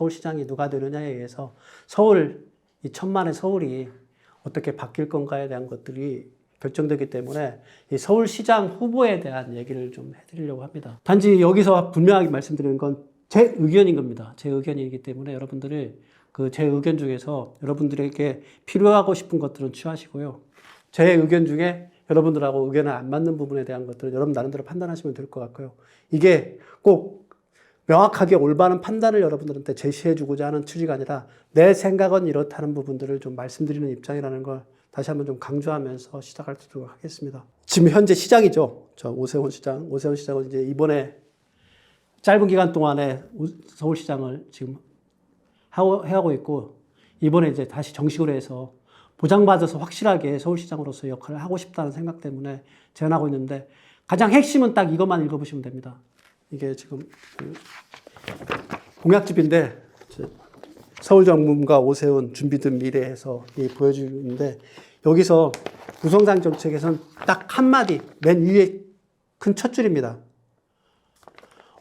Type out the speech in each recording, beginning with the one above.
서울시장이 누가 되느냐에 의해서 서울, 이 천만의 서울이 어떻게 바뀔 건가에 대한 것들이 결정되기 때문에 이 서울시장 후보에 대한 얘기를 좀 해드리려고 합니다. 단지 여기서 분명하게 말씀드리는 건 제 의견인 겁니다. 제 의견이기 때문에 여러분들이 그 제 의견 중에서 여러분들에게 필요하고 싶은 것들은 취하시고요. 제 의견 중에 여러분들하고 의견이 안 맞는 부분에 대한 것들은 여러분 나름대로 판단하시면 될 것 같고요. 이게 꼭 명확하게 올바른 판단을 여러분들한테 제시해주고자 하는 취지가 아니라 내 생각은 이렇다는 부분들을 좀 말씀드리는 입장이라는 걸 다시 한번 좀 강조하면서 시작하도록 하겠습니다. 지금 현재 시장이죠. 저 오세훈 시장. 오세훈 시장은 이제 이번에 짧은 기간 동안에 서울시장을 지금 해하고 있고, 이번에 이제 다시 정식으로 해서 보장받아서 확실하게 서울시장으로서 역할을 하고 싶다는 생각 때문에 제안하고 있는데, 가장 핵심은 딱 이것만 읽어보시면 됩니다. 이게 지금 공약집인데, 서울정문과 오세훈 준비된 미래에서 보여주는데, 여기서 부동산 정책에서는 딱 한마디, 맨 위에 큰 첫 줄입니다.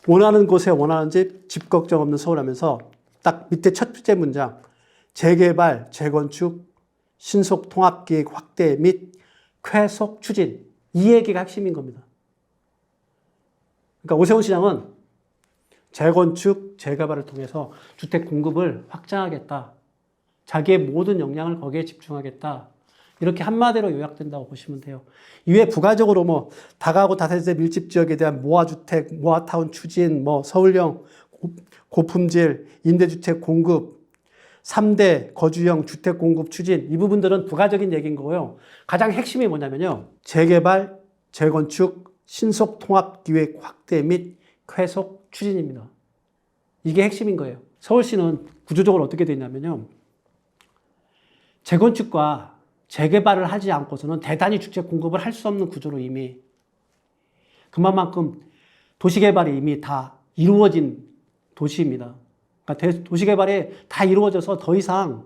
원하는 곳에 원하는 집 걱정 없는 서울 하면서 딱 밑에 첫 번째 문장, 재개발, 재건축, 신속 통합기획 확대 및 쾌속 추진. 이 얘기가 핵심인 겁니다. 그러니까 오세훈 시장은 재건축, 재개발을 통해서 주택 공급을 확장하겠다. 자기의 모든 역량을 거기에 집중하겠다. 이렇게 한마디로 요약된다고 보시면 돼요. 이외에 부가적으로 뭐 다가구 다세대 밀집 지역에 대한 모아주택, 모아타운 추진, 뭐 서울형 고품질 임대주택 공급, 3대 거주형 주택 공급 추진, 이 부분들은 부가적인 얘기인 거고요. 가장 핵심이 뭐냐면요. 재개발, 재건축, 신속 통합 기획 확대 및 쾌속 추진입니다. 이게 핵심인 거예요. 서울시는 구조적으로 어떻게 되어 있냐면요. 재건축과 재개발을 하지 않고서는 대단히 주택 공급을 할 수 없는 구조로 이미 그만큼 도시개발이 이미 다 이루어진 도시입니다. 그러니까 도시개발이 다 이루어져서 더 이상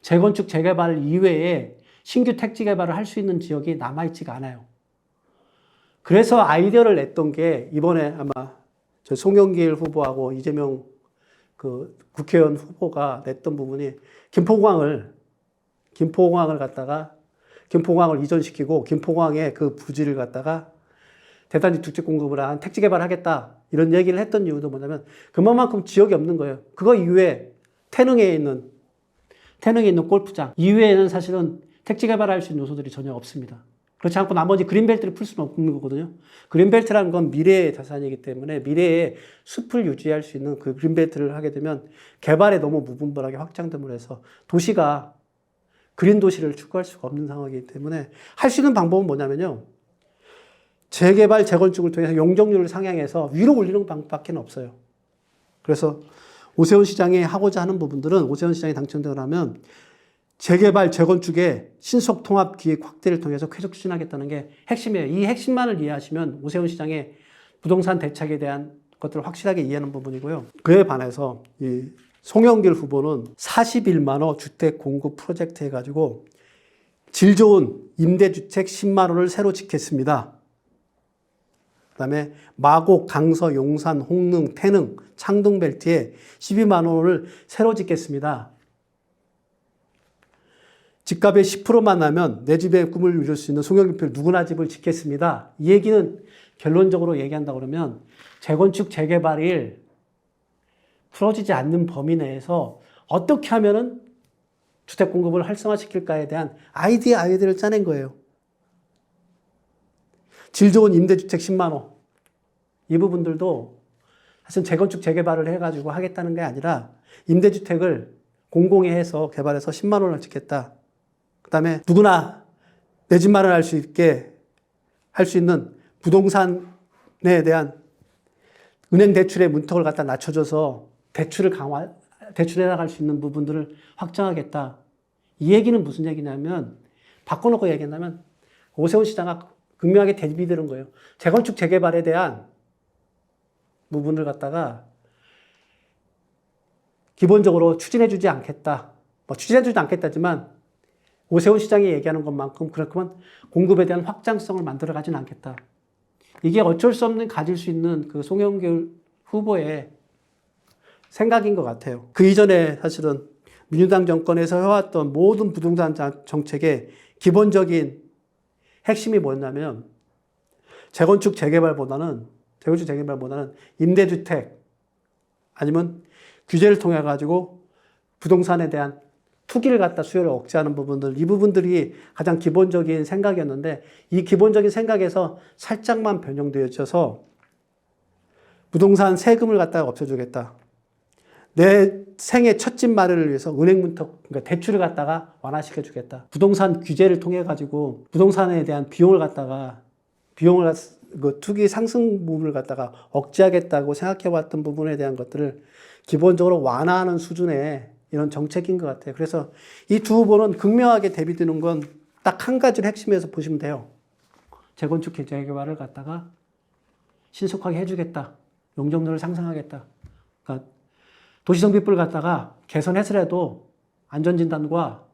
재건축, 재개발 이외에 신규 택지 개발을 할 수 있는 지역이 남아있지가 않아요. 그래서 아이디어를 냈던 게 이번에 아마 저 송영길 후보하고 이재명 그 국회의원 후보가 냈던 부분이 김포공항을 갖다가 김포공항을 이전시키고 김포공항에 그 부지를 갖다가 대단지 주택 공급을 한 택지 개발하겠다 이런 얘기를 했던 이유도 뭐냐면 그만큼 지역이 없는 거예요. 그거 이외에 태릉에 있는 골프장 이외에는 사실은 택지 개발할 수 있는 요소들이 전혀 없습니다. 그렇지 않고 나머지 그린벨트를 풀 수는 없는 거거든요. 그린벨트라는 건 미래의 자산이기 때문에 미래에 숲을 유지할 수 있는 그 그린벨트를 하게 되면 개발에 너무 무분별하게 확장됨으로 해서 도시가 그린 도시를 추구할 수가 없는 상황이기 때문에 할 수 있는 방법은 뭐냐면요. 재개발, 재건축을 통해서 용적률을 상향해서 위로 올리는 방법밖에 없어요. 그래서 오세훈 시장이 하고자 하는 부분들은 오세훈 시장이 당첨되고 나면 재개발, 재건축의 신속 통합 기획 확대를 통해서 계속 추진하겠다는 게 핵심이에요. 이 핵심만을 이해하시면 오세훈 시장의 부동산 대책에 대한 것들을 확실하게 이해하는 부분이고요. 그에 반해서 이 송영길 후보는 41만 호 주택 공급 프로젝트 해가지고 질 좋은 임대주택 10만 호를 새로 짓겠습니다. 그 다음에 마곡, 강서, 용산, 홍릉, 태릉, 창동벨트에 12만 호를 새로 짓겠습니다. 집값의 10%만 나면 내 집의 꿈을 이룰 수 있는 송영길 표 누구나 집을 짓겠습니다. 이 얘기는 결론적으로 얘기한다 그러면 재건축, 재개발이 풀어지지 않는 범위 내에서 어떻게 하면은 주택 공급을 활성화시킬까에 대한 아이디어를 짜낸 거예요. 질 좋은 임대주택 10만 호. 이 부분들도 사실 재건축, 재개발을 해가지고 하겠다는 게 아니라 임대주택을 공공에 해서 개발해서 10만 원을 짓겠다. 그 다음에 누구나 내 집 마련할 수 있게 할 수 있는 부동산에 대한 은행 대출의 문턱을 갖다 낮춰줘서 대출해 나갈 수 있는 부분들을 확정하겠다. 이 얘기는 무슨 얘기냐면, 바꿔놓고 얘기한다면, 오세훈 시장과 극명하게 대비되는 거예요. 재건축, 재개발에 대한 부분을 갖다가 기본적으로 추진해주지 않겠다. 추진해주지 않겠다지만, 오세훈 시장이 얘기하는 것만큼 그렇구만 공급에 대한 확장성을 만들어 가진 않겠다. 이게 어쩔 수 없는 가질 수 있는 그 송영길 후보의 생각인 것 같아요. 그 이전에 사실은 민주당 정권에서 해왔던 모든 부동산 정책의 기본적인 핵심이 뭐였냐면 재건축 재개발보다는 임대주택 아니면 규제를 통해 가지고 부동산에 대한 투기를 갖다 수요를 억제하는 부분들, 이 부분들이 가장 기본적인 생각이었는데 이 기본적인 생각에서 살짝만 변형되어져서 부동산 세금을 갖다가 없애주겠다. 내 생애 첫 집 마련을 위해서 은행 문턱, 그러니까 대출을 갖다가 완화시켜 주겠다. 부동산 규제를 통해 가지고 부동산에 대한 그 투기 상승 부분을 갖다가 억제하겠다고 생각해 왔던 부분에 대한 것들을 기본적으로 완화하는 수준의 이런 정책인 것 같아요. 그래서 이 두 후보는 극명하게 대비되는 건 딱 한 가지를 핵심에서 보시면 돼요. 재건축 재개발을 갖다가 신속하게 해주겠다. 용적률을 상승하겠다. 그러니까 도시정비법을 갖다가 개선해서라도 안전진단과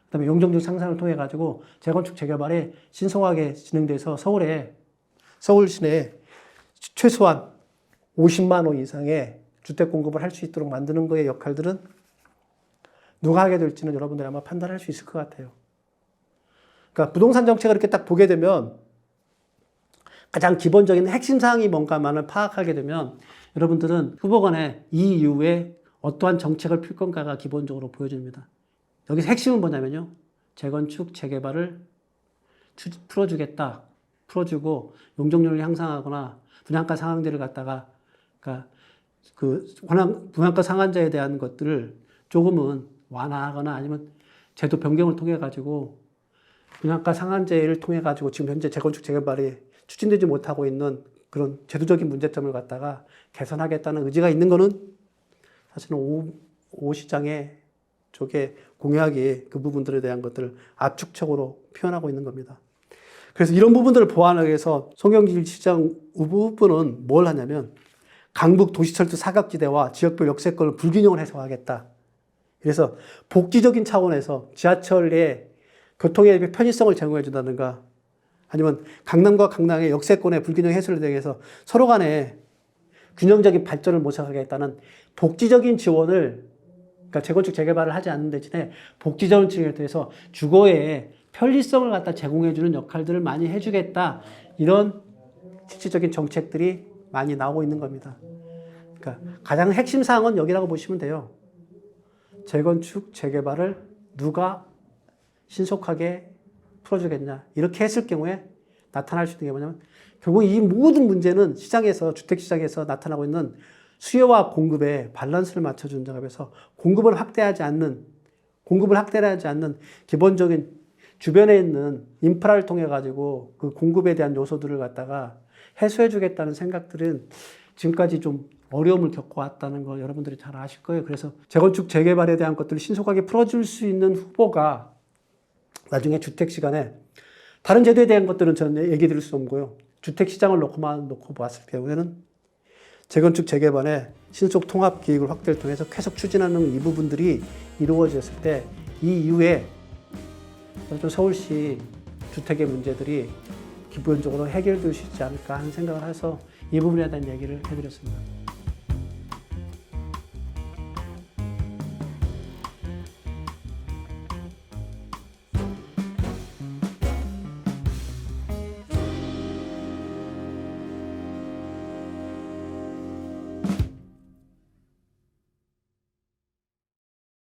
그다음에 용적률 상승을 통해 가지고 재건축 재개발이 신속하게 진행돼서 서울 시내에 최소한 50만 호 이상의 주택 공급을 할 수 있도록 만드는 거의 역할들은 누가 하게 될지는 여러분들이 아마 판단할 수 있을 것 같아요. 그러니까 부동산 정책을 이렇게 딱 보게 되면 가장 기본적인 핵심 사항이 뭔가만을 파악하게 되면 여러분들은 후보 간에 이 이후에 어떠한 정책을 필 건가가 기본적으로 보여집니다. 여기서 핵심은 뭐냐면요. 재건축, 재개발을 풀어주고 용적률을 향상하거나 분양가 상한제를 갖다가 그러니까 그 분양가 상한제에 대한 것들을 조금은 완화하거나 아니면 제도 변경을 통해 가지고 분양가 상한제를 통해 가지고 지금 현재 재건축 재개발이 추진되지 못하고 있는 그런 제도적인 문제점을 갖다가 개선하겠다는 의지가 있는 거는 사실은 오 시장의 쪽에 공약이 그 부분들에 대한 것들을 압축적으로 표현하고 있는 겁니다. 그래서 이런 부분들을 보완하기 위해서 송영길 시장 후보는 뭘 하냐면 강북 도시철도 사각지대와 지역별 역세권을 불균형을 해소하겠다. 그래서 복지적인 차원에서 지하철의 교통의 편의성을 제공해 준다든가 아니면 강남과 강남의 역세권의 불균형 해소를 위해서 서로 간에 균형적인 발전을 모색하겠다는 복지적인 지원을 그러니까 재건축 재개발을 하지 않는 대신에 복지적인 지원에 대해서 주거의 편리성을 갖다 제공해주는 역할들을 많이 해주겠다. 이런 실질적인 정책들이 많이 나오고 있는 겁니다. 그러니까 가장 핵심 사항은 여기라고 보시면 돼요. 재건축, 재개발을 누가 신속하게 풀어주겠냐. 이렇게 했을 경우에 나타날 수 있는 게 뭐냐면 결국 이 모든 문제는 시장에서, 주택시장에서 나타나고 있는 수요와 공급의 밸런스를 맞춰주는 작업에서 공급을 확대하지 않는 기본적인 주변에 있는 인프라를 통해 가지고 그 공급에 대한 요소들을 갖다가 해소해 주겠다는 생각들은 지금까지 좀 어려움을 겪어왔다는 거 여러분들이 잘 아실 거예요. 그래서 재건축 재개발에 대한 것들을 신속하게 풀어줄 수 있는 후보가 나중에 주택시간에 다른 제도에 대한 것들은 저는 얘기 드릴 수 없고요. 주택시장을 놓고 봤을 경우에는 재건축 재개발의 신속 통합 기획을 확대를 통해서 계속 추진하는 이 부분들이 이루어졌을 때 이 이후에 서울시 주택의 문제들이 기본적으로 해결될 수 있지 않을까 하는 생각을 해서 이 부분에 대한 얘기를 해드렸습니다.